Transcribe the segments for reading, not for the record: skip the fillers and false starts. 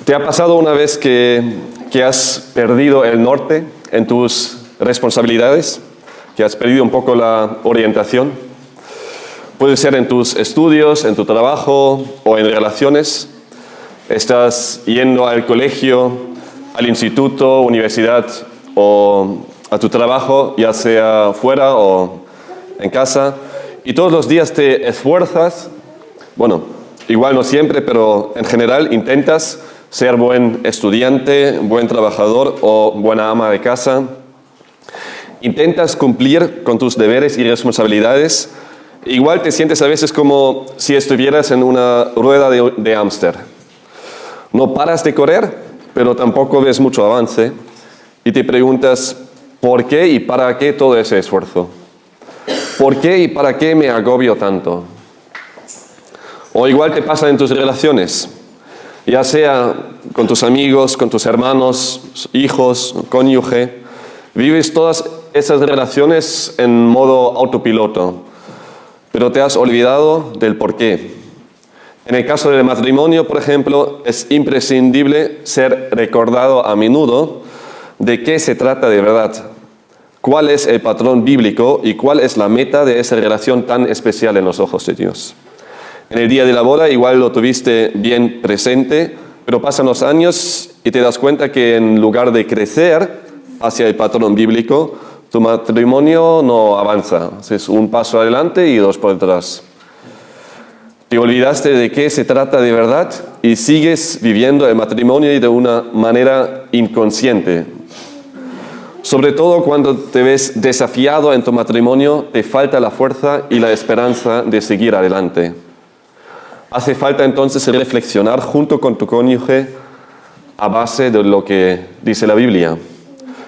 ¿Te ha pasado una vez que has perdido el norte en tus responsabilidades? ¿Que has perdido un poco la orientación? Puede ser en tus estudios, en tu trabajo o en relaciones. Estás yendo al colegio, al instituto, universidad o a tu trabajo, ya sea fuera o en casa, y todos los días te esfuerzas, bueno, igual no siempre, pero en general intentas ser buen estudiante, buen trabajador o buena ama de casa. Intentas cumplir con tus deberes y responsabilidades. Igual te sientes a veces como si estuvieras en una rueda de hámster. No paras de correr, pero tampoco ves mucho avance. Y te preguntas, ¿por qué y para qué todo ese esfuerzo? ¿Por qué y para qué me agobio tanto? O igual te pasa en tus relaciones, ya sea con tus amigos, con tus hermanos, hijos, cónyuge. Vives todas esas relaciones en modo autopiloto, pero te has olvidado del porqué. En el caso del matrimonio, por ejemplo, es imprescindible ser recordado a menudo de qué se trata de verdad, cuál es el patrón bíblico y cuál es la meta de esa relación tan especial en los ojos de Dios. En el día de la boda igual lo tuviste bien presente, pero pasan los años y te das cuenta que en lugar de crecer hacia el patrón bíblico, tu matrimonio no avanza. Es un paso adelante y dos por detrás. Te olvidaste de qué se trata de verdad y sigues viviendo el matrimonio de una manera inconsciente. Sobre todo cuando te ves desafiado en tu matrimonio, te falta la fuerza y la esperanza de seguir adelante. Hace falta entonces reflexionar junto con tu cónyuge a base de lo que dice la Biblia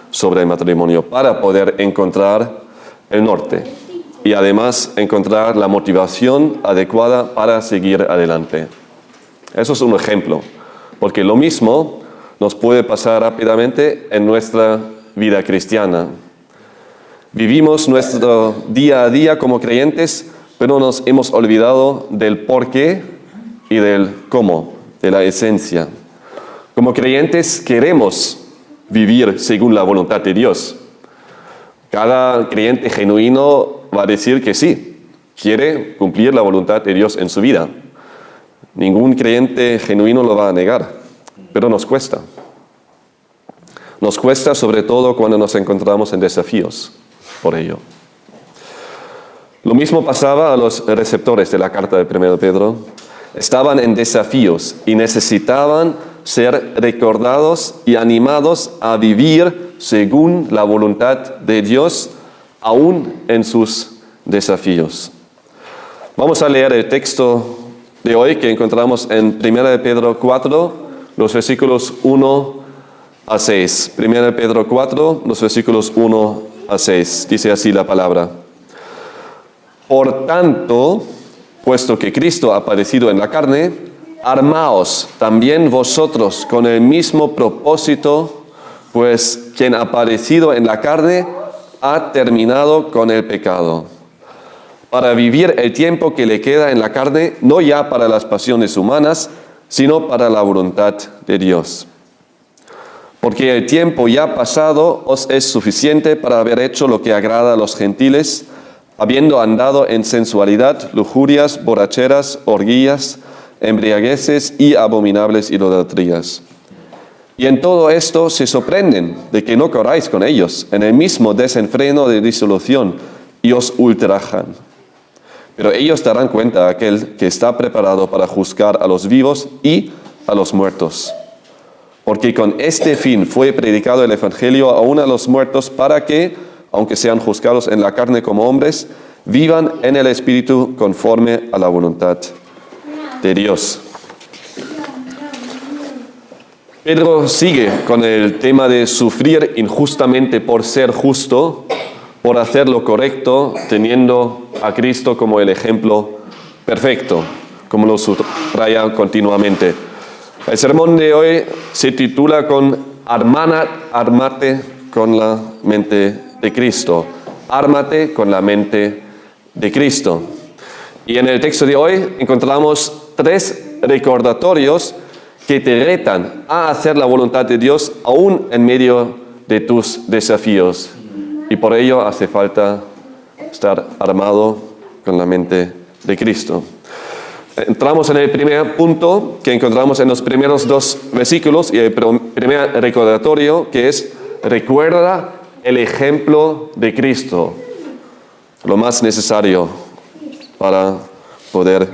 sobre el matrimonio para poder encontrar el norte y además encontrar la motivación adecuada para seguir adelante. Eso es un ejemplo, porque lo mismo nos puede pasar rápidamente en nuestra vida cristiana. Vivimos nuestro día a día como creyentes, pero nos hemos olvidado del por qué y del cómo, de la esencia. Como creyentes queremos vivir según la voluntad de Dios. Cada creyente genuino va a decir que sí, quiere cumplir la voluntad de Dios en su vida. Ningún creyente genuino lo va a negar, pero nos cuesta. Nos cuesta sobre todo cuando nos encontramos en desafíos por ello. Lo mismo pasaba a los receptores de la carta de 1 Pedro. Estaban en desafíos y necesitaban ser recordados y animados a vivir según la voluntad de Dios, aún en sus desafíos. Vamos a leer el texto de hoy que encontramos en 1 Pedro 4, los versículos 1 a 6. 1 Pedro 4, los versículos 1 a 6. Dice así la palabra. Por tanto, puesto que Cristo ha aparecido en la carne, armaos también vosotros con el mismo propósito, pues quien ha aparecido en la carne ha terminado con el pecado, para vivir el tiempo que le queda en la carne, no ya para las pasiones humanas, sino para la voluntad de Dios. Porque el tiempo ya pasado os es suficiente para haber hecho lo que agrada a los gentiles, habiendo andado en sensualidad, lujurias, borracheras, orgías, embriagueces y abominables idolatrías. Y en todo esto se sorprenden de que no corráis con ellos en el mismo desenfreno de disolución y os ultrajan. Pero ellos darán cuenta a aquel que está preparado para juzgar a los vivos y a los muertos. Porque con este fin fue predicado el Evangelio aún a los muertos para que, aunque sean juzgados en la carne como hombres, vivan en el Espíritu conforme a la voluntad de Dios. Pedro sigue con el tema de sufrir injustamente por ser justo, por hacer lo correcto, teniendo a Cristo como el ejemplo perfecto, como lo subraya continuamente. El sermón de hoy se titula con Ármate con la mente de Cristo. Ármate con la mente de Cristo. Y en el texto de hoy encontramos 3 recordatorios que te retan a hacer la voluntad de Dios aún en medio de tus desafíos. Y por ello hace falta estar armado con la mente de Cristo. Entramos en el primer punto que encontramos en los primeros 2 versículos y el primer recordatorio, que es: recuerda el ejemplo de Cristo, lo más necesario para poder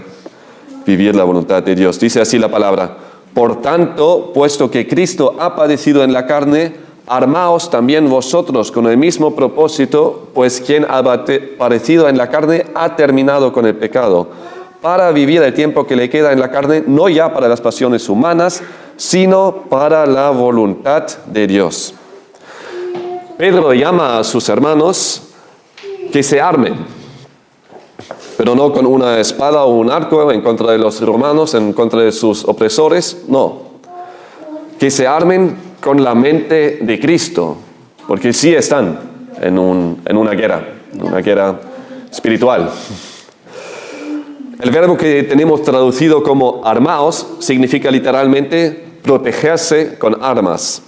vivir la voluntad de Dios. Dice así la palabra: por tanto, puesto que Cristo ha padecido en la carne, armaos también vosotros con el mismo propósito, pues quien ha padecido en la carne ha terminado con el pecado, para vivir el tiempo que le queda en la carne, no ya para las pasiones humanas, sino para la voluntad de Dios. Pedro llama a sus hermanos que se armen, pero no con una espada o un arco en contra de los romanos, en contra de sus opresores, no. Que se armen con la mente de Cristo, porque sí están en una guerra espiritual. El verbo que tenemos traducido como armaos significa literalmente protegerse con armas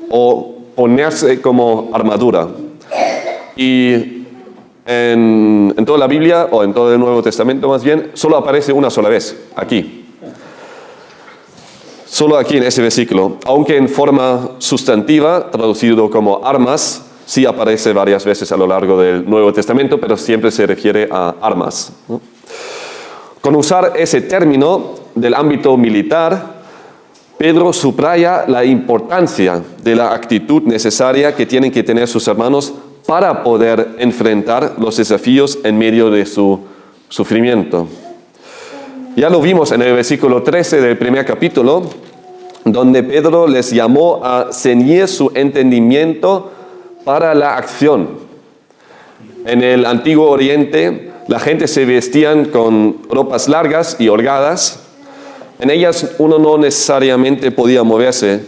o ponerse como armadura. Y en toda la Biblia, o en todo el Nuevo Testamento más bien, solo aparece una sola vez, aquí. Solo aquí en ese versículo, aunque en forma sustantiva, traducido como armas, sí aparece varias veces a lo largo del Nuevo Testamento, pero siempre se refiere a armas, ¿no? Con usar ese término del ámbito militar, Pedro subraya la importancia de la actitud necesaria que tienen que tener sus hermanos para poder enfrentar los desafíos en medio de su sufrimiento. Ya lo vimos en el versículo 13 del primer capítulo, donde Pedro les llamó a ceñir su entendimiento para la acción. En el Antiguo Oriente, la gente se vestían con ropas largas y holgadas. En ellas uno no necesariamente podía moverse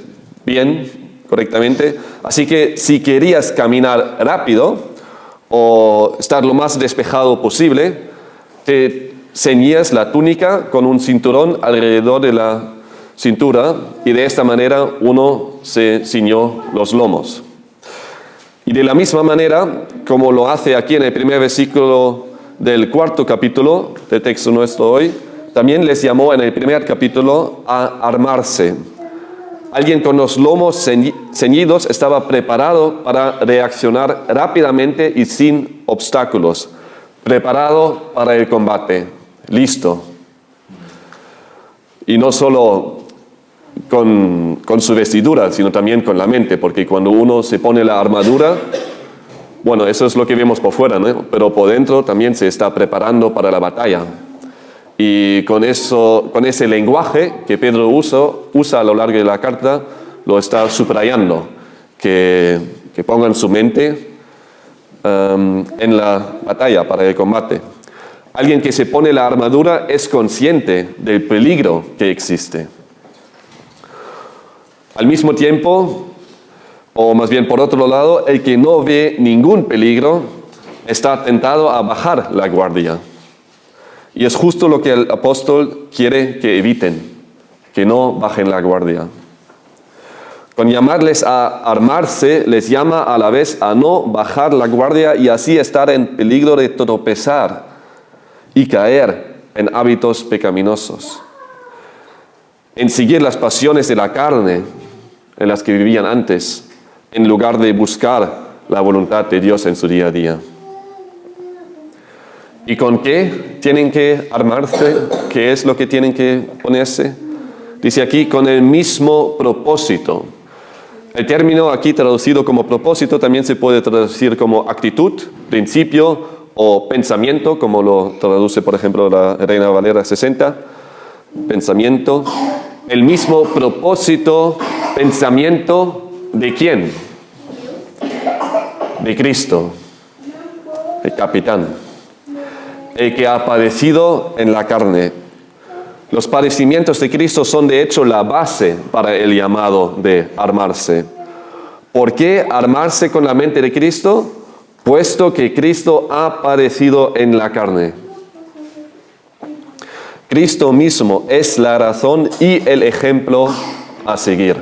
bien, correctamente. Así que si querías caminar rápido o estar lo más despejado posible, te ceñías la túnica con un cinturón alrededor de la cintura y de esta manera uno se ciñó los lomos. Y de la misma manera, como lo hace aquí en el primer versículo del 4º capítulo del texto nuestro hoy, también les llamó en el primer capítulo a armarse. Alguien con los lomos ceñidos estaba preparado para reaccionar rápidamente y sin obstáculos, preparado para el combate, listo. Y no solo con su vestidura, sino también con la mente, porque cuando uno se pone la armadura, bueno, eso es lo que vemos por fuera, ¿no? Pero por dentro también se está preparando para la batalla. Y con ese lenguaje que Pedro usa a lo largo de la carta, lo está subrayando, que pongan su mente en la batalla, para el combate. Alguien que se pone la armadura es consciente del peligro que existe. Al mismo tiempo, o más bien por otro lado, el que no ve ningún peligro está tentado a bajar la guardia. Y es justo lo que el apóstol quiere que eviten, que no bajen la guardia. Con llamarles a armarse, les llama a la vez a no bajar la guardia y así estar en peligro de tropezar y caer en hábitos pecaminosos, en seguir las pasiones de la carne en las que vivían antes, en lugar de buscar la voluntad de Dios en su día a día. ¿Y con qué tienen que armarse? ¿Qué es lo que tienen que ponerse? Dice aquí, con el mismo propósito. El término aquí traducido como propósito también se puede traducir como actitud, principio o pensamiento, como lo traduce, por ejemplo, la Reina Valera 60. Pensamiento. El mismo propósito, pensamiento, ¿de quién? De Cristo, el capitán, el que ha padecido en la carne. Los padecimientos de Cristo son de hecho la base para el llamado de armarse. ¿Por qué armarse con la mente de Cristo? Puesto que Cristo ha padecido en la carne. Cristo mismo es la razón y el ejemplo a seguir.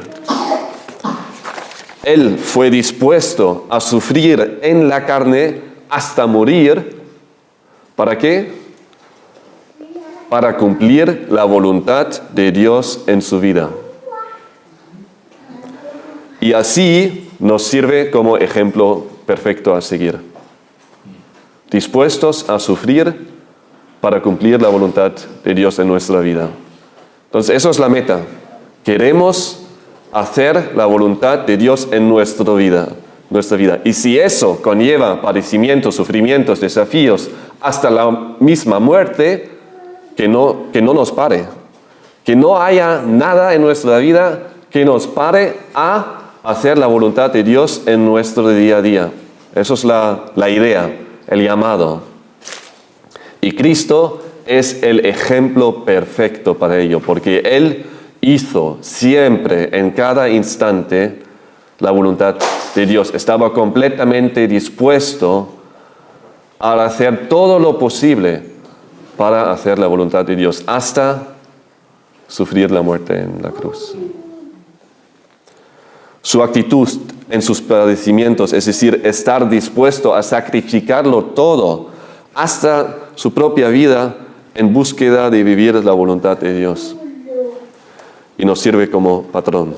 Él fue dispuesto a sufrir en la carne hasta morir. ¿Para qué? Para cumplir la voluntad de Dios en su vida. Y así nos sirve como ejemplo perfecto a seguir. Dispuestos a sufrir para cumplir la voluntad de Dios en nuestra vida. Entonces, eso es la meta. Queremos hacer la voluntad de Dios en nuestra vida. Y si eso conlleva padecimientos, sufrimientos, desafíos, hasta la misma muerte, que no nos pare. Que no haya nada en nuestra vida que nos pare a hacer la voluntad de Dios en nuestro día a día. Eso es la idea, el llamado. Y Cristo es el ejemplo perfecto para ello, porque Él hizo siempre, en cada instante, la voluntad de Dios. Estaba completamente dispuesto a hacer todo lo posible para hacer la voluntad de Dios, hasta sufrir la muerte en la cruz. Su actitud en sus padecimientos, es decir, estar dispuesto a sacrificarlo todo, hasta su propia vida, en búsqueda de vivir la voluntad de Dios. Y nos sirve como patrón.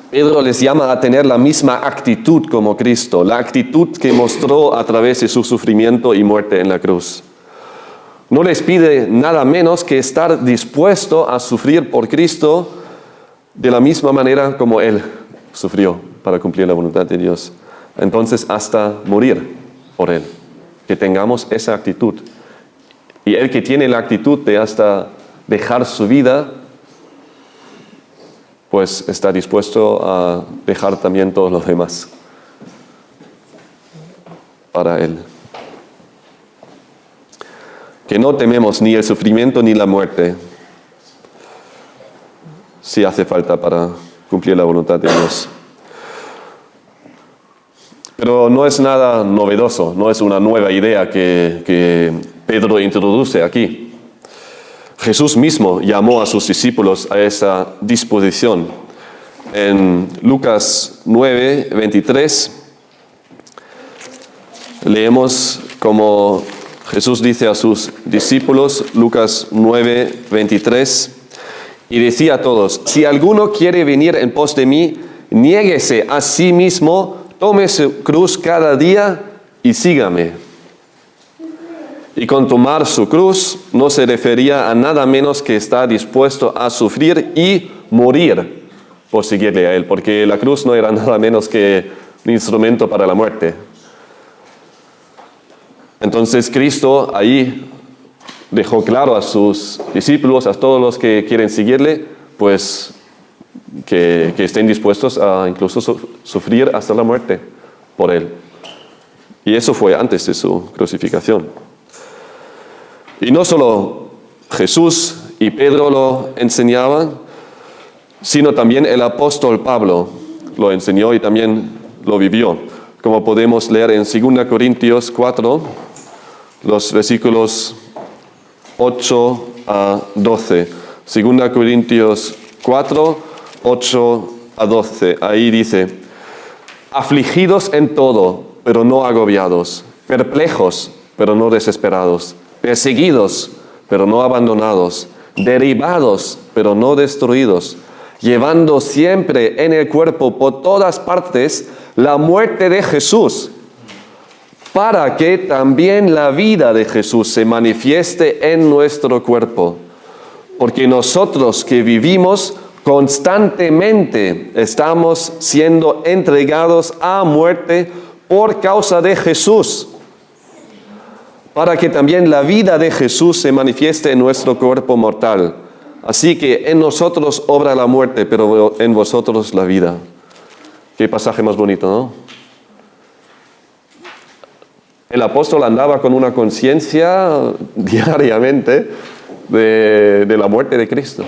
Pedro les llama a tener la misma actitud como Cristo, la actitud que mostró a través de su sufrimiento y muerte en la cruz. No les pide nada menos que estar dispuesto a sufrir por Cristo de la misma manera como Él sufrió para cumplir la voluntad de Dios. Entonces, hasta morir por Él. Que tengamos esa actitud. Y el que tiene la actitud de hasta dejar su vida, pues está dispuesto a dejar también todos los demás para Él. Que no tememos ni el sufrimiento ni la muerte, si hace falta para cumplir la voluntad de Dios. Pero no es nada novedoso, no es una nueva idea que Pedro introduce aquí. Jesús mismo llamó a sus discípulos a esa disposición. En Lucas 9, 23, leemos como Jesús dice a sus discípulos, Lucas 9, 23, y decía a todos: si alguno quiere venir en pos de mí, niéguese a sí mismo, tome su cruz cada día y sígame. Y con tomar su cruz no se refería a nada menos que estar dispuesto a sufrir y morir por seguirle a Él, porque la cruz no era nada menos que un instrumento para la muerte. Entonces Cristo ahí dejó claro a sus discípulos, a todos los que quieren seguirle, pues que estén dispuestos a incluso sufrir hasta la muerte por Él. Y eso fue antes de su crucificación. Y no solo Jesús y Pedro lo enseñaban, sino también el apóstol Pablo lo enseñó y también lo vivió. Como podemos leer en 2 Corintios 4, los versículos 8 a 12. 2 Corintios 4, 8 a 12. Ahí dice: afligidos en todo, pero no agobiados, perplejos, pero no desesperados, perseguidos, pero no abandonados, derribados, pero no destruidos, llevando siempre en el cuerpo por todas partes la muerte de Jesús, para que también la vida de Jesús se manifieste en nuestro cuerpo. Porque nosotros que vivimos constantemente estamos siendo entregados a muerte por causa de Jesús, para que también la vida de Jesús se manifieste en nuestro cuerpo mortal. Así que en nosotros obra la muerte, pero en vosotros la vida. Qué pasaje más bonito, ¿no? El apóstol andaba con una conciencia diariamente de la muerte de Cristo.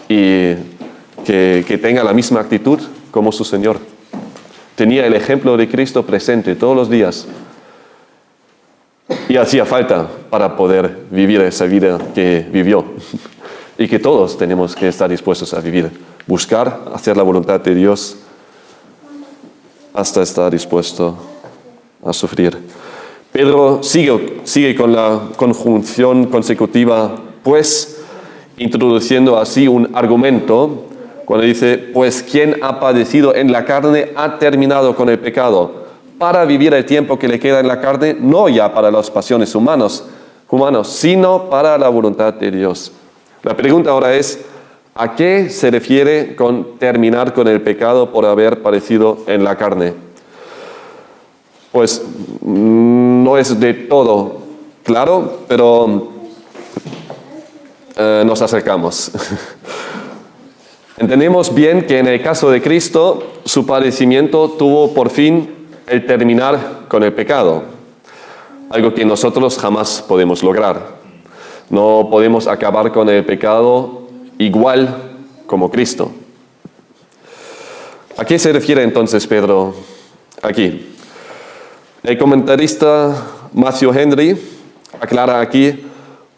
Y que tenga la misma actitud como su Señor. Tenía el ejemplo de Cristo presente todos los días. Y hacía falta para poder vivir esa vida que vivió y que todos tenemos que estar dispuestos a vivir. Buscar, hacer la voluntad de Dios hasta estar dispuesto a sufrir. Pedro sigue con la conjunción consecutiva, pues, introduciendo así un argumento cuando dice, pues quien ha padecido en la carne ha terminado con el pecado, para vivir el tiempo que le queda en la carne, no ya para las pasiones humanos, sino para la voluntad de Dios. La pregunta ahora es, ¿a qué se refiere con terminar con el pecado por haber padecido en la carne? Pues no es de todo claro, pero nos acercamos. Entendemos bien que en el caso de Cristo, su padecimiento tuvo por fin el terminar con el pecado, algo que nosotros jamás podemos lograr. No podemos acabar con el pecado igual como Cristo. ¿A qué se refiere entonces Pedro aquí? El comentarista Matthew Henry aclara aquí,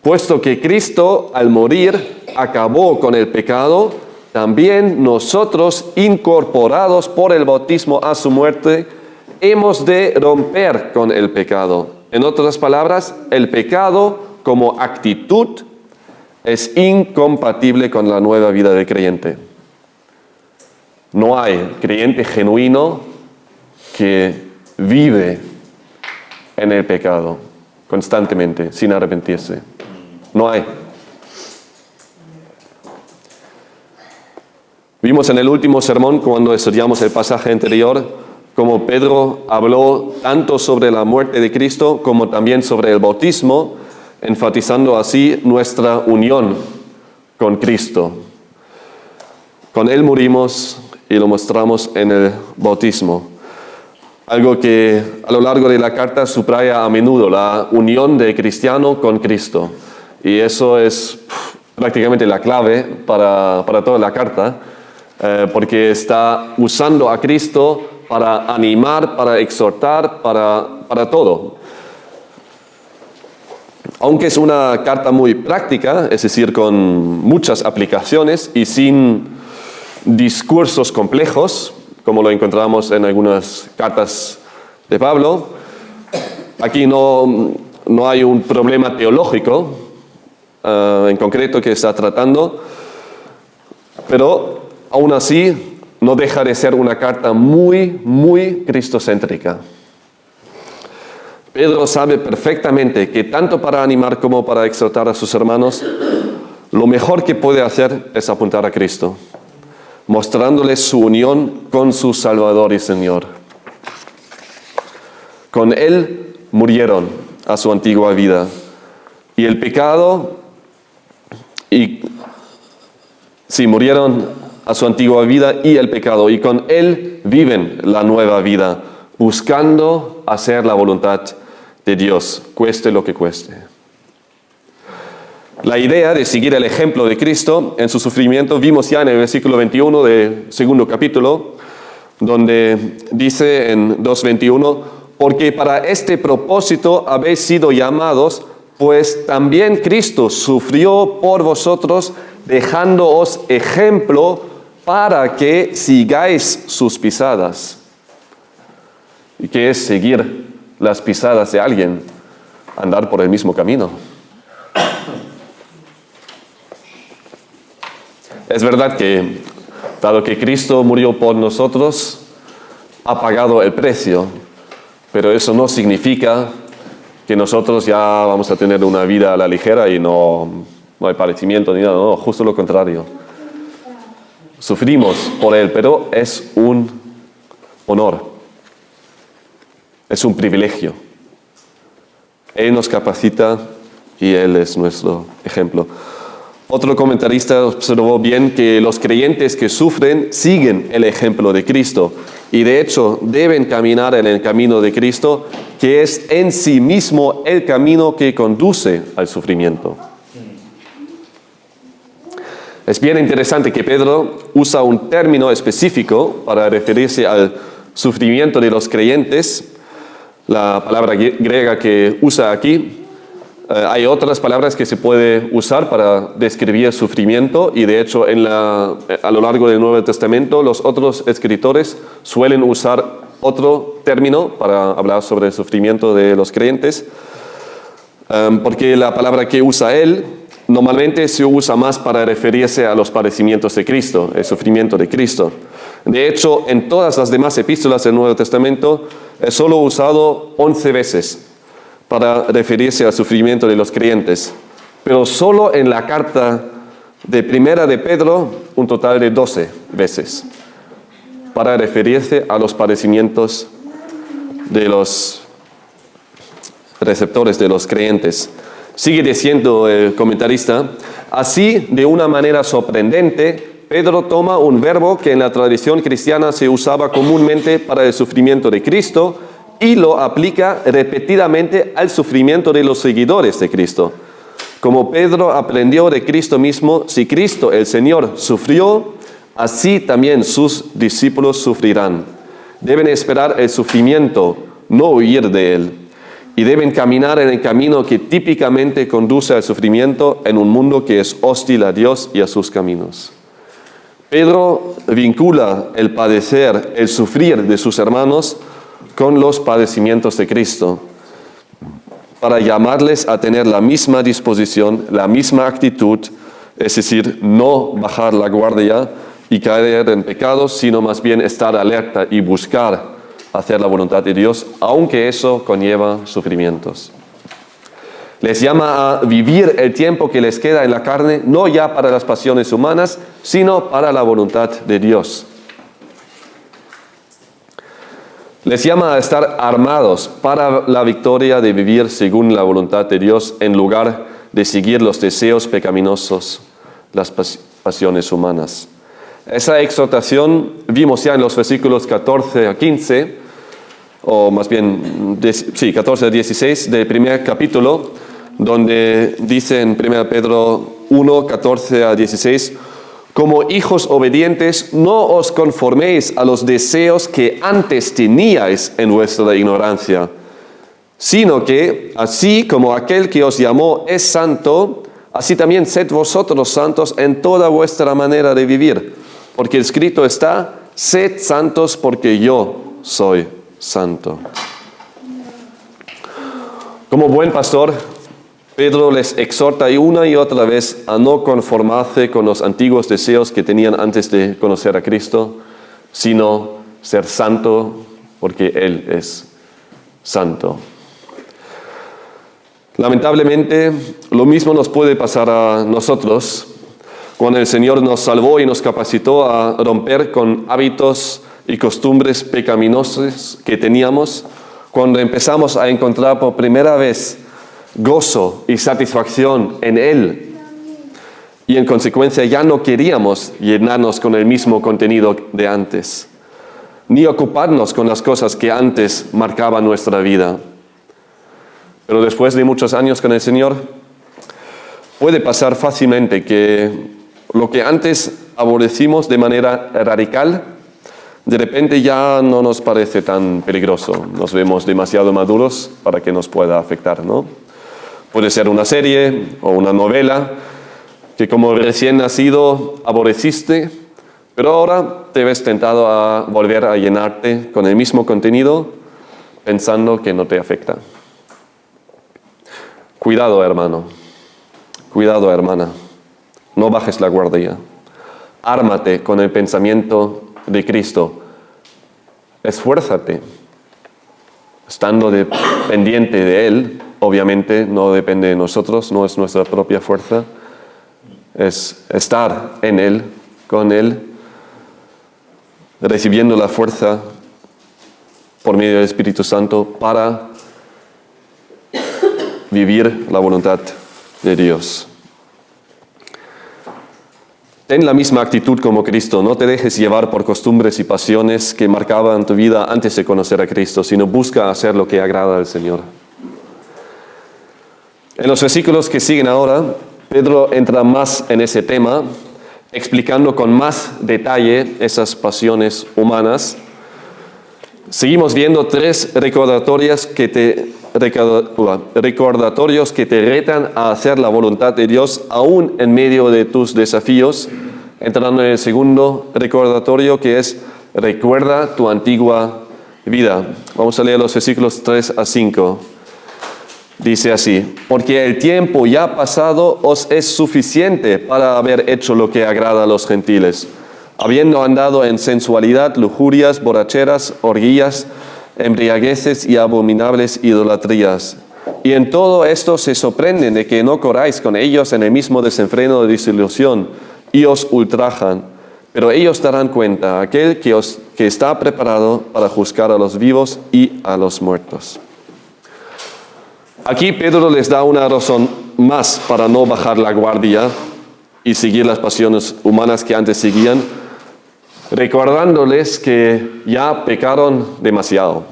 puesto que Cristo al morir acabó con el pecado, también nosotros, incorporados por el bautismo a su muerte, hemos de romper con el pecado. En otras palabras, el pecado como actitud es incompatible con la nueva vida del creyente. No hay creyente genuino que vive en el pecado constantemente, sin arrepentirse. No hay. Vimos en el último sermón, cuando estudiamos el pasaje anterior, como Pedro habló tanto sobre la muerte de Cristo como también sobre el bautismo, enfatizando así nuestra unión con Cristo. Con Él morimos y lo mostramos en el bautismo. Algo que a lo largo de la carta subraya a menudo, la unión del cristiano con Cristo. Y eso es prácticamente la clave para toda la carta, porque está usando a Cristo para animar, para exhortar, para todo. Aunque es una carta muy práctica, es decir, con muchas aplicaciones y sin discursos complejos, como lo encontramos en algunas cartas de Pablo, aquí no hay un problema teológico en concreto que está tratando, pero aún así no deja de ser una carta muy, muy cristocéntrica. Pedro sabe perfectamente que tanto para animar como para exhortar a sus hermanos, lo mejor que puede hacer es apuntar a Cristo, mostrándoles su unión con su Salvador y Señor. Con Él murieron a su antigua vida, y el pecado, murieron a su antigua vida y el pecado, y con Él viven la nueva vida, buscando hacer la voluntad de Dios, cueste lo que cueste. La idea de seguir el ejemplo de Cristo en su sufrimiento vimos ya en el versículo 21 del segundo capítulo, donde dice en 2:21, porque para este propósito habéis sido llamados, pues también Cristo sufrió por vosotros, dejándoos ejemplo para que sigáis sus pisadas. ¿Y qué es seguir las pisadas de alguien? Andar por el mismo camino. Es verdad que, dado que Cristo murió por nosotros, ha pagado el precio, pero eso no significa que nosotros ya vamos a tener una vida a la ligera y no hay padecimiento ni nada, no, justo lo contrario. Sufrimos por Él, pero es un honor, es un privilegio. Él nos capacita y Él es nuestro ejemplo. Otro comentarista observó bien que los creyentes que sufren siguen el ejemplo de Cristo y de hecho deben caminar en el camino de Cristo, que es en sí mismo el camino que conduce al sufrimiento. Es bien interesante que Pedro usa un término específico para referirse al sufrimiento de los creyentes, la palabra griega que usa aquí. Hay otras palabras que se puede usar para describir sufrimiento y de hecho a lo largo del Nuevo Testamento los otros escritores suelen usar otro término para hablar sobre el sufrimiento de los creyentes, porque la palabra que usa él normalmente se usa más para referirse a los padecimientos de Cristo, el sufrimiento de Cristo. De hecho, en todas las demás epístolas del Nuevo Testamento es solo usado 11 veces para referirse al sufrimiento de los creyentes, pero solo en la carta de Primera de Pedro un total de 12 veces para referirse a los padecimientos de los receptores, de los creyentes. Sigue diciendo el comentarista, así de una manera sorprendente, Pedro toma un verbo que en la tradición cristiana se usaba comúnmente para el sufrimiento de Cristo y lo aplica repetidamente al sufrimiento de los seguidores de Cristo. Como Pedro aprendió de Cristo mismo, si Cristo el Señor sufrió, así también sus discípulos sufrirán. Deben esperar el sufrimiento, no huir de él. Y deben caminar en el camino que típicamente conduce al sufrimiento en un mundo que es hostil a Dios y a sus caminos. Pedro vincula el padecer, el sufrir de sus hermanos con los padecimientos de Cristo, para llamarles a tener la misma disposición, la misma actitud, es decir, no bajar la guardia y caer en pecados, sino más bien estar alerta y buscar hacer la voluntad de Dios, aunque eso conlleva sufrimientos. Les llama a vivir el tiempo que les queda en la carne, no ya para las pasiones humanas, sino para la voluntad de Dios. Les llama a estar armados para la victoria de vivir según la voluntad de Dios, en lugar de seguir los deseos pecaminosos, las pasiones humanas. Esa exhortación vimos ya en los versículos 14 a 15, o más bien, 14 a 16 del primer capítulo, donde dice en 1 Pedro 1, 14 a 16, como hijos obedientes, no os conforméis a los deseos que antes teníais en vuestra ignorancia, sino que, así como aquel que os llamó es santo, así también sed vosotros santos en toda vuestra manera de vivir, porque escrito está, sed santos porque yo soy santo. Como buen pastor, Pedro les exhorta una y otra vez a no conformarse con los antiguos deseos que tenían antes de conocer a Cristo, sino ser santo porque Él es santo. Lamentablemente, lo mismo nos puede pasar a nosotros cuando el Señor nos salvó y nos capacitó a romper con hábitos y costumbres pecaminosos que teníamos, cuando empezamos a encontrar por primera vez gozo y satisfacción en Él. Y en consecuencia ya no queríamos llenarnos con el mismo contenido de antes, ni ocuparnos con las cosas que antes marcaban nuestra vida. Pero después de muchos años con el Señor, puede pasar fácilmente que lo que antes aborrecimos de manera radical, de repente ya no nos parece tan peligroso. Nos vemos demasiado maduros para que nos pueda afectar, ¿no? Puede ser una serie o una novela que como recién nacido aborreciste, pero ahora te ves tentado a volver a llenarte con el mismo contenido pensando que no te afecta. Cuidado, hermano. Cuidado, hermana. No bajes la guardia. Ármate con el pensamiento de Cristo. Esfuérzate. Estando pendiente de Él, obviamente no depende de nosotros, no es nuestra propia fuerza. Es estar en Él, con Él, recibiendo la fuerza por medio del Espíritu Santo para vivir la voluntad de Dios. Ten la misma actitud como Cristo. No te dejes llevar por costumbres y pasiones que marcaban tu vida antes de conocer a Cristo, sino busca hacer lo que agrada al Señor. En los versículos que siguen ahora, Pedro entra más en ese tema, explicando con más detalle esas pasiones humanas, Seguimos viendo 3 recordatorios que te retan a hacer la voluntad de Dios aún en medio de tus desafíos, entrando en el segundo recordatorio, que es recuerda tu antigua vida. Vamos a leer los versículos 3 a 5. Dice así: porque el tiempo ya pasado os es suficiente para haber hecho lo que agrada a los gentiles, habiendo andado en sensualidad, lujurias, borracheras, orgías, embriagueces y abominables idolatrías. Y en todo esto se sorprenden de que no corráis con ellos en el mismo desenfreno de disilusión, y os ultrajan. Pero ellos darán cuenta a aquel que está preparado para juzgar a los vivos y a los muertos. Aquí Pedro les da una razón más para no bajar la guardia y seguir las pasiones humanas que antes seguían, recordándoles que ya pecaron demasiado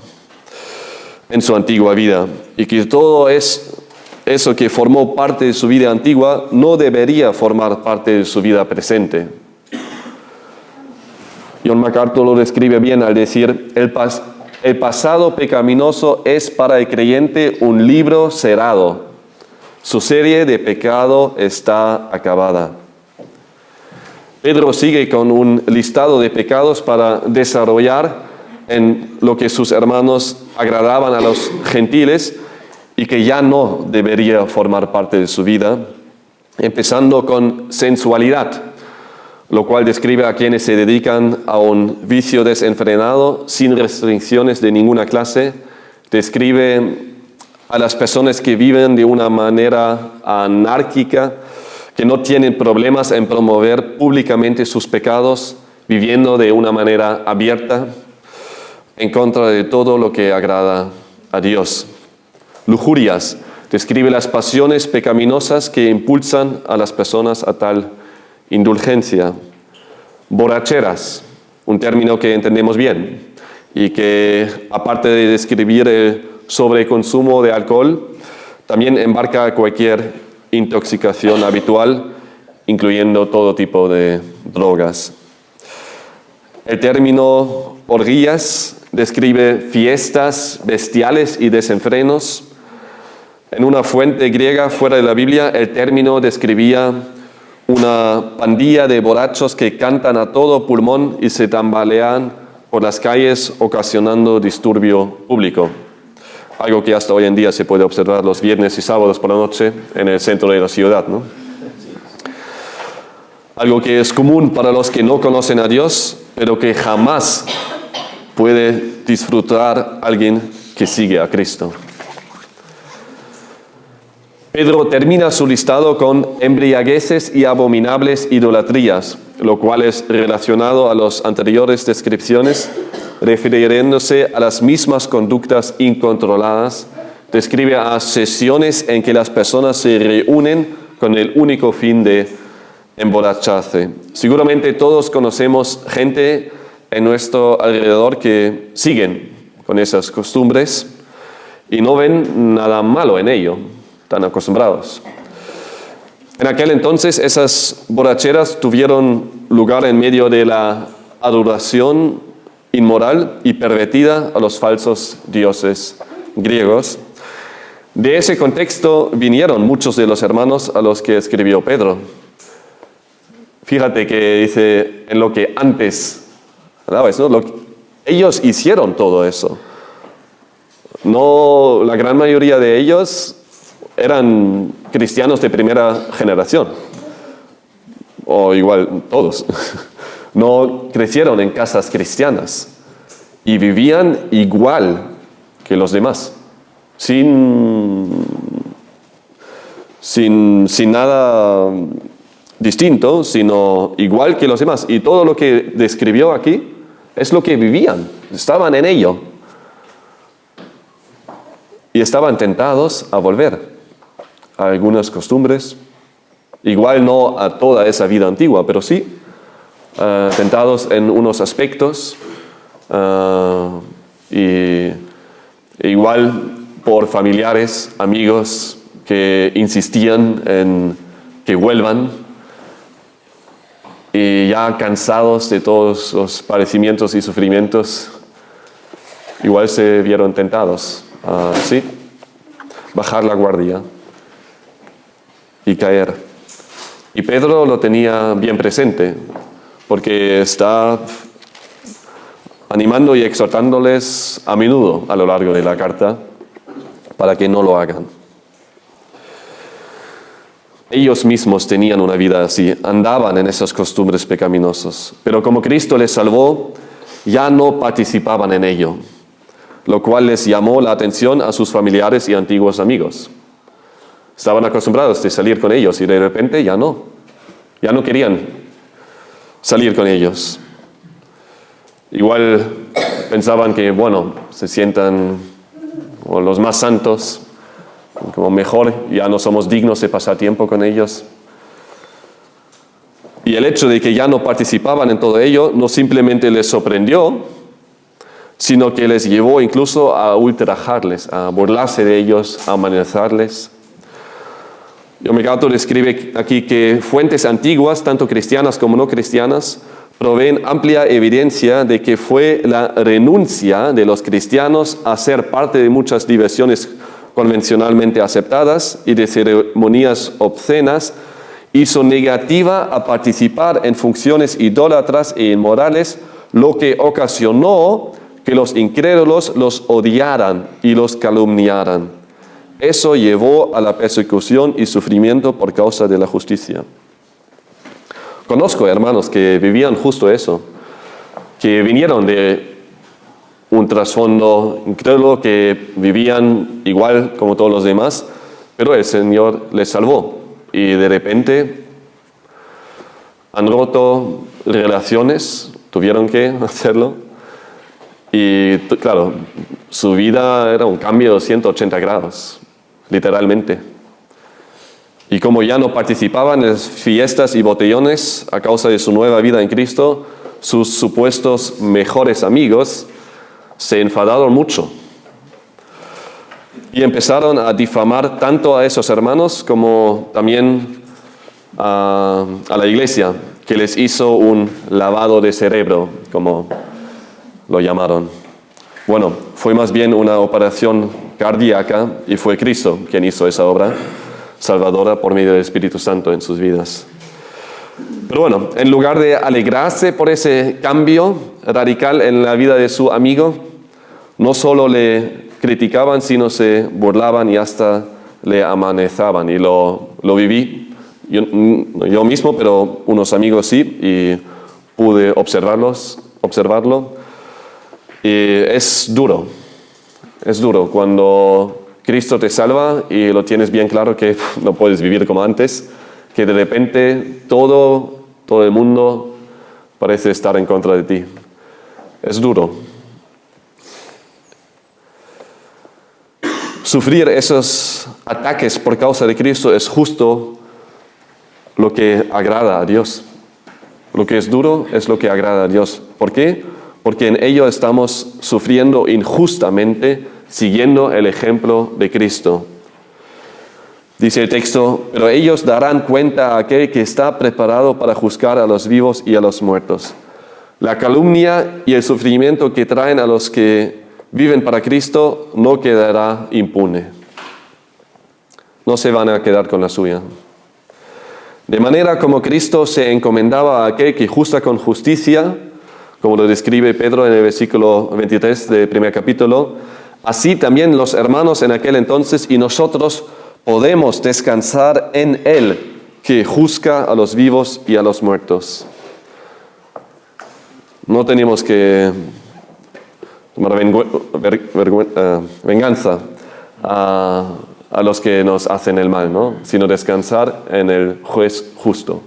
en su antigua vida y que todo eso que formó parte de su vida antigua no debería formar parte de su vida presente. John MacArthur lo describe bien al decir: el pasado pecaminoso es para el creyente un libro cerrado. Su serie de pecado está acabada. Pedro sigue con un listado de pecados para desarrollar en lo que sus hermanos agradaban a los gentiles y que ya no debería formar parte de su vida, empezando con sensualidad, lo cual describe a quienes se dedican a un vicio desenfrenado, sin restricciones de ninguna clase. Describe a las personas que viven de una manera anárquica, que no tienen problemas en promover públicamente sus pecados, viviendo de una manera abierta, en contra de todo lo que agrada a Dios. Lujurias, describe las pasiones pecaminosas que impulsan a las personas a tal indulgencia. Borracheras, un término que entendemos bien y que, aparte de describir el sobreconsumo de alcohol, también embarca cualquier intoxicación habitual, incluyendo todo tipo de drogas. El término orgías describe fiestas bestiales y desenfrenos. En una fuente griega fuera de la Biblia, el término describía una pandilla de borrachos que cantan a todo pulmón y se tambalean por las calles, ocasionando disturbio público. Algo que hasta hoy en día se puede observar los viernes y sábados por la noche en el centro de la ciudad, ¿no? Algo que es común para los que no conocen a Dios, pero que jamás puede disfrutar alguien que sigue a Cristo. Pedro termina su listado con embriagueces y abominables idolatrías, lo cual es relacionado a las anteriores descripciones, refiriéndose a las mismas conductas incontroladas. Describe a sesiones en que las personas se reúnen con el único fin de emborracharse. Seguramente todos conocemos gente en nuestro alrededor que siguen con esas costumbres y no ven nada malo en ello. Están acostumbrados. En aquel entonces esas borracheras tuvieron lugar en medio de la adoración inmoral y pervertida a los falsos dioses griegos. De ese contexto vinieron muchos de los hermanos a los que escribió Pedro. Fíjate que dice en lo que antes, ¿sabes? ¿No? Ellos hicieron todo eso. No, la gran mayoría de ellos eran cristianos de primera generación, o igual todos. No crecieron en casas cristianas y vivían igual que los demás, sin nada distinto, sino igual que los demás. Y todo lo que describió aquí es lo que vivían, estaban en ello. Y estaban tentados a volver a algunas costumbres, igual no a toda esa vida antigua, pero sí tentados en unos aspectos, y igual por familiares, amigos que insistían en que vuelvan, y ya cansados de todos los padecimientos y sufrimientos igual se vieron tentados a bajar la guardia y caer. Y Pedro lo tenía bien presente, porque está animando y exhortándoles a menudo a lo largo de la carta para que no lo hagan. Ellos mismos tenían una vida así, andaban en esas costumbres pecaminosas, pero como Cristo les salvó, ya no participaban en ello, lo cual les llamó la atención a sus familiares y antiguos amigos. Estaban acostumbrados de salir con ellos y de repente ya no querían salir con ellos. Igual pensaban que, se sientan como los más santos, como mejor, ya no somos dignos de pasar tiempo con ellos. Y el hecho de que ya no participaban en todo ello no simplemente les sorprendió, sino que les llevó incluso a ultrajarles, a burlarse de ellos, a amenazarles. John MacArthur escribe aquí que fuentes antiguas, tanto cristianas como no cristianas, proveen amplia evidencia de que fue la renuncia de los cristianos a ser parte de muchas diversiones convencionalmente aceptadas y de ceremonias obscenas, hizo negativa a participar en funciones idólatras e inmorales, lo que ocasionó que los incrédulos los odiaran y los calumniaran. Eso llevó a la persecución y sufrimiento por causa de la justicia. Conozco hermanos que vivían justo eso, que vinieron de un trasfondo incrédulo, que vivían igual como todos los demás, pero el Señor les salvó y de repente han roto relaciones, tuvieron que hacerlo y claro, su vida era un cambio de 180 grados, literalmente. Y como ya no participaban en las fiestas y botellones a causa de su nueva vida en Cristo, sus supuestos mejores amigos se enfadaron mucho y empezaron a difamar tanto a esos hermanos como también a la iglesia, que les hizo un lavado de cerebro, como lo llamaron. Bueno, fue más bien una operación cardíaca y fue Cristo quien hizo esa obra salvadora por medio del Espíritu Santo en sus vidas. Pero bueno, en lugar de alegrarse por ese cambio radical en la vida de su amigo, no solo le criticaban, sino se burlaban y hasta le amenazaban. Y lo viví yo mismo, pero unos amigos sí, y pude observarlo. Y es duro cuando Cristo te salva y lo tienes bien claro que no puedes vivir como antes, que de repente todo el mundo parece estar en contra de ti. Es duro. Sufrir esos ataques por causa de Cristo es justo lo que agrada a Dios. Lo que es duro es lo que agrada a Dios. ¿Por qué? Porque en ello estamos sufriendo injustamente, siguiendo el ejemplo de Cristo. Dice el texto, pero ellos darán cuenta a aquel que está preparado para juzgar a los vivos y a los muertos. La calumnia y el sufrimiento que traen a los que viven para Cristo no quedará impune. No se van a quedar con la suya. De manera como Cristo se encomendaba a aquel que juzga con justicia, como lo describe Pedro en el versículo 23 del primer capítulo, así también los hermanos en aquel entonces y nosotros podemos descansar en Él, que juzga a los vivos y a los muertos. No tenemos que tomar venganza a los que nos hacen el mal, ¿no? Sino descansar en el juez justo.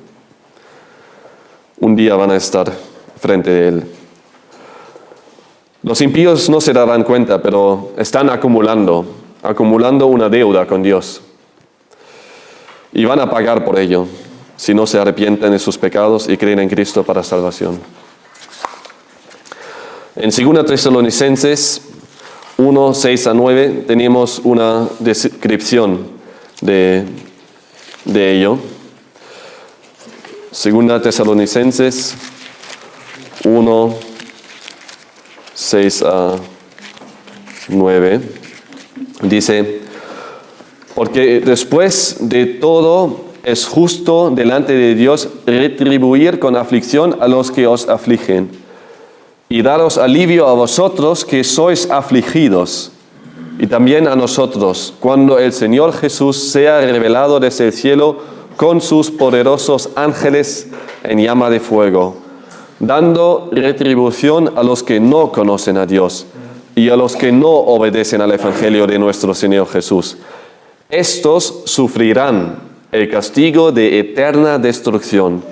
Un día van a estar frente a Él. Los impíos no se darán cuenta, pero están acumulando una deuda con Dios. Y van a pagar por ello, si no se arrepienten de sus pecados y creen en Cristo para salvación. En 2 Tesalonicenses 1, 6 a 9 tenemos una descripción de ello. 2 Tesalonicenses 1, 6 a 9, dice: porque después de todo es justo delante de Dios retribuir con aflicción a los que os afligen y daros alivio a vosotros que sois afligidos, y también a nosotros, cuando el Señor Jesús sea revelado desde el cielo con sus poderosos ángeles en llama de fuego, dando retribución a los que no conocen a Dios y a los que no obedecen al Evangelio de nuestro Señor Jesús. Estos sufrirán el castigo de eterna destrucción,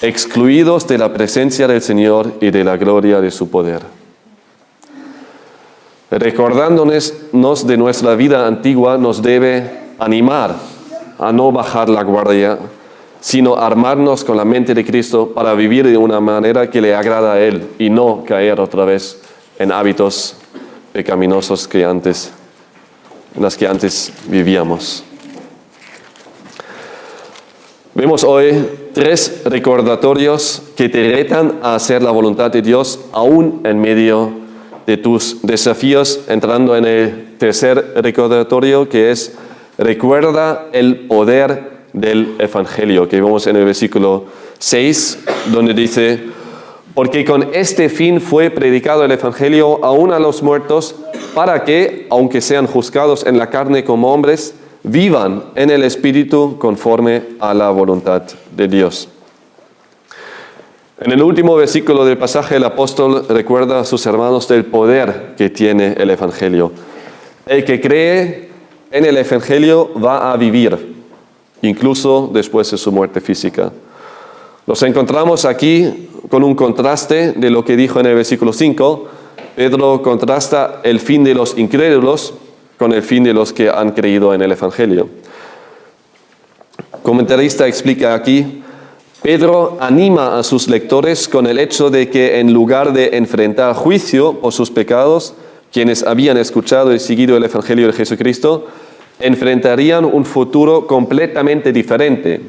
excluidos de la presencia del Señor y de la gloria de su poder. Recordándonos de nuestra vida antigua nos debe animar a no bajar la guardia, sino armarnos con la mente de Cristo para vivir de una manera que le agrada a Él y no caer otra vez en hábitos pecaminosos en los que antes vivíamos. Vemos hoy 3 recordatorios que te retan a hacer la voluntad de Dios aún en medio de tus desafíos, entrando en el tercer recordatorio, que es: recuerda el poder del Evangelio, que vemos en el versículo 6, donde dice: porque con este fin fue predicado el Evangelio aún a los muertos, para que, aunque sean juzgados en la carne como hombres, vivan en el Espíritu conforme a la voluntad de Dios. En el último versículo del pasaje, el apóstol recuerda a sus hermanos del poder que tiene el Evangelio. El que cree en el Evangelio va a vivir, incluso después de su muerte física. Nos encontramos aquí con un contraste de lo que dijo en el versículo 5. Pedro contrasta el fin de los incrédulos con el fin de los que han creído en el Evangelio. El comentarista explica aquí: Pedro anima a sus lectores con el hecho de que en lugar de enfrentar juicio por sus pecados, quienes habían escuchado y seguido el Evangelio de Jesucristo enfrentarían un futuro completamente diferente.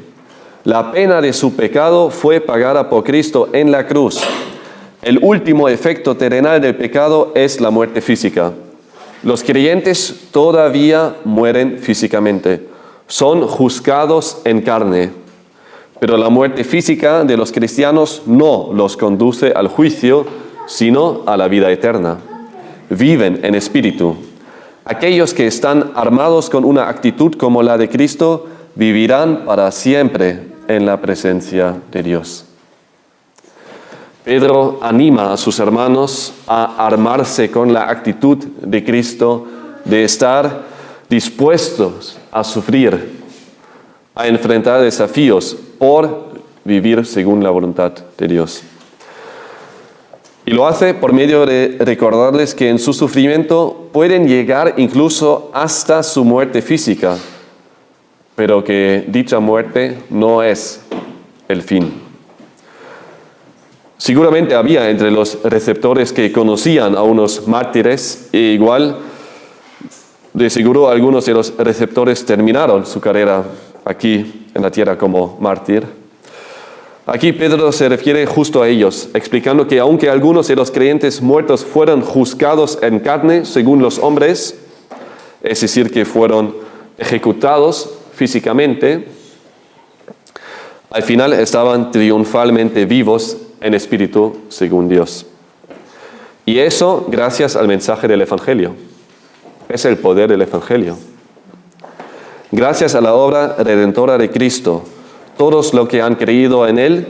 La pena de su pecado fue pagada por Cristo en la cruz. El último efecto terrenal del pecado es la muerte física. Los creyentes todavía mueren físicamente, son juzgados en carne. Pero la muerte física de los cristianos no los conduce al juicio, sino a la vida eterna. Viven en espíritu. Aquellos que están armados con una actitud como la de Cristo vivirán para siempre en la presencia de Dios. Pedro anima a sus hermanos a armarse con la actitud de Cristo, de estar dispuestos a sufrir, a enfrentar desafíos por vivir según la voluntad de Dios. Y lo hace por medio de recordarles que en su sufrimiento pueden llegar incluso hasta su muerte física, pero que dicha muerte no es el fin. Seguramente había entre los receptores que conocían a unos mártires, e igual de seguro algunos de los receptores terminaron su carrera aquí en la tierra como mártir. Aquí Pedro se refiere justo a ellos, explicando que aunque algunos de los creyentes muertos fueron juzgados en carne según los hombres, es decir, que fueron ejecutados físicamente, al final estaban triunfalmente vivos en espíritu según Dios. Y eso gracias al mensaje del Evangelio. Es el poder del Evangelio. Gracias a la obra redentora de Cristo, todos los que han creído en Él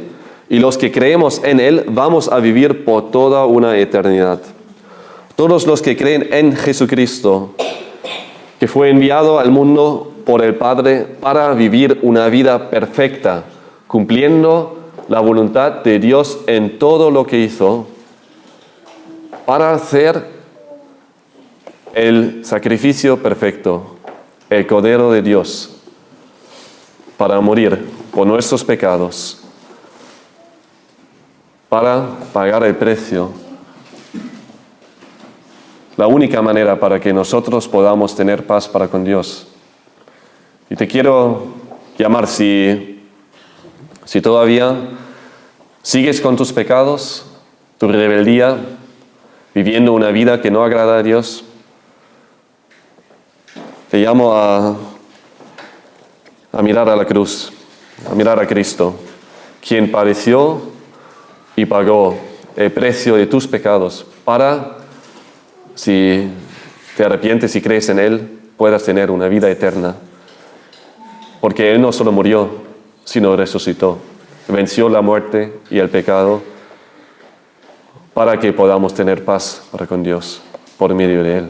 y los que creemos en Él vamos a vivir por toda una eternidad. Todos los que creen en Jesucristo, que fue enviado al mundo por el Padre para vivir una vida perfecta, cumpliendo la voluntad de Dios en todo lo que hizo, para hacer el sacrificio perfecto, el Cordero de Dios, para morir por nuestros pecados, para pagar el precio. La única manera para que nosotros podamos tener paz para con Dios. Y te quiero llamar, si todavía sigues con tus pecados, tu rebeldía, viviendo una vida que no agrada a Dios, te llamo a mirar a la cruz, a mirar a Cristo, quien padeció y pagó el precio de tus pecados para, si te arrepientes y crees en Él, puedas tener una vida eterna. Porque Él no solo murió, sino resucitó. Venció la muerte y el pecado para que podamos tener paz para con Dios por medio de Él.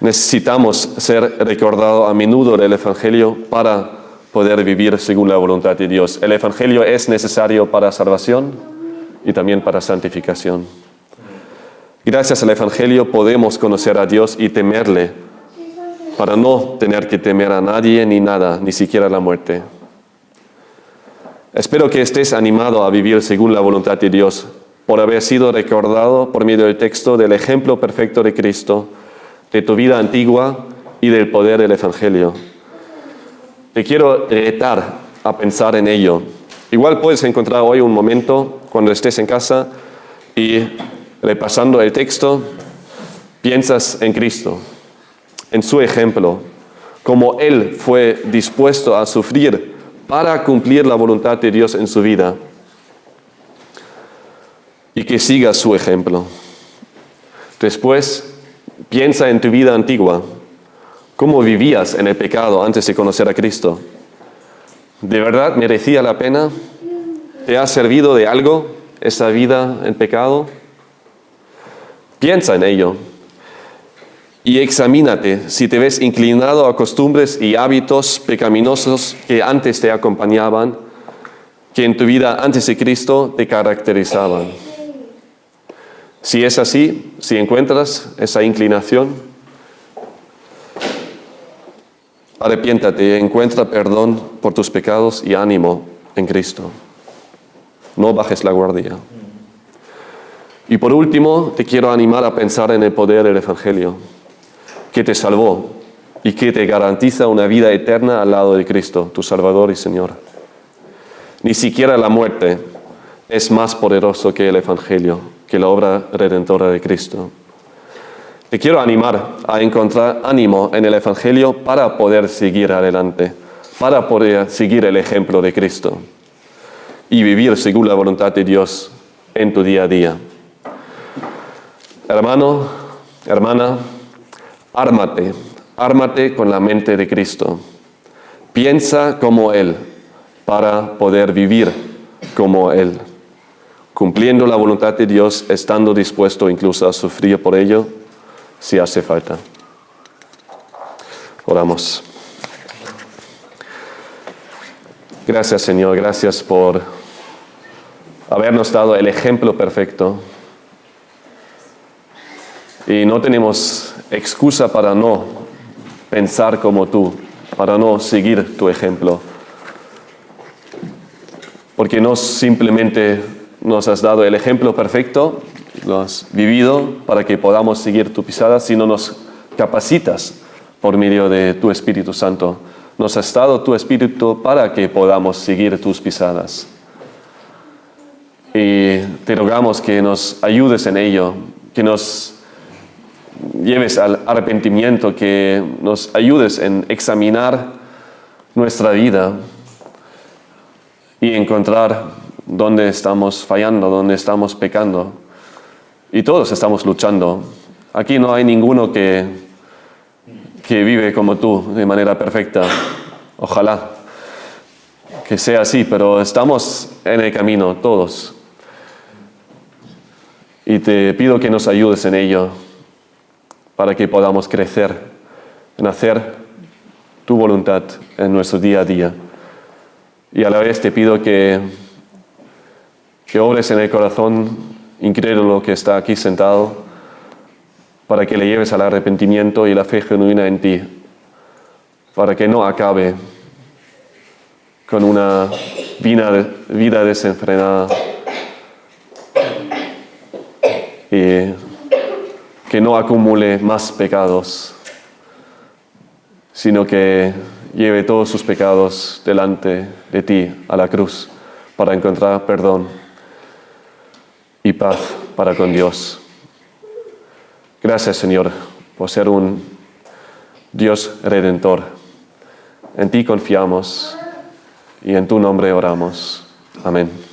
Necesitamos ser recordados a menudo del Evangelio para poder vivir según la voluntad de Dios. El Evangelio es necesario para salvación y también para santificación. Gracias al Evangelio podemos conocer a Dios y temerle, para no tener que temer a nadie ni nada, ni siquiera la muerte. Espero que estés animado a vivir según la voluntad de Dios, por haber sido recordado por medio del texto del ejemplo perfecto de Cristo, de tu vida antigua y del poder del Evangelio. Te quiero retar a pensar en ello. Igual puedes encontrar hoy un momento cuando estés en casa y repasando el texto, piensas en Cristo, en su ejemplo, como Él fue dispuesto a sufrir para cumplir la voluntad de Dios en su vida, y que sigas su ejemplo. Después, piensa en tu vida antigua, cómo vivías en el pecado antes de conocer a Cristo. ¿De verdad merecía la pena? ¿Te ha servido de algo esa vida en pecado? Piensa en ello y examínate si te ves inclinado a costumbres y hábitos pecaminosos que antes te acompañaban, que en tu vida antes de Cristo te caracterizaban. Si es así, si encuentras esa inclinación, arrepiéntate, encuentra perdón por tus pecados y ánimo en Cristo. No bajes la guardia. Y por último, te quiero animar a pensar en el poder del Evangelio, que te salvó y que te garantiza una vida eterna al lado de Cristo, tu Salvador y Señor. Ni siquiera la muerte es más poderoso que el Evangelio, que la obra redentora de Cristo. Te quiero animar a encontrar ánimo en el Evangelio para poder seguir adelante, para poder seguir el ejemplo de Cristo y vivir según la voluntad de Dios en tu día a día. Hermano, hermana, ármate con la mente de Cristo. Piensa como Él para poder vivir como Él, cumpliendo la voluntad de Dios, estando dispuesto incluso a sufrir por ello, si hace falta. Oramos. Gracias, Señor, gracias por habernos dado el ejemplo perfecto. Y no tenemos excusa para no pensar como tú, para no seguir tu ejemplo. Porque no simplemente nos has dado el ejemplo perfecto, lo has vivido para que podamos seguir tu pisada, sino nos capacitas por medio de tu Espíritu Santo. Nos has dado tu Espíritu para que podamos seguir tus pisadas. Y te rogamos que nos ayudes en ello, que nos lleves al arrepentimiento, que nos ayudes en examinar nuestra vida y encontrar dónde estamos fallando, dónde estamos pecando. Y todos estamos luchando. Aquí no hay ninguno que vive como tú, de manera perfecta. Ojalá que sea así, pero estamos en el camino, todos. Y te pido que nos ayudes en ello, para que podamos crecer en hacer tu voluntad en nuestro día a día. Y a la vez te pido que obres en el corazón incrédulo que está aquí sentado, para que le lleves al arrepentimiento y la fe genuina en ti, para que no acabe con una vida desenfrenada y que no acumule más pecados, sino que lleve todos sus pecados delante de ti a la cruz para encontrar perdón y paz para con Dios. Gracias, Señor, por ser un Dios redentor. En ti confiamos y en tu nombre oramos. Amén.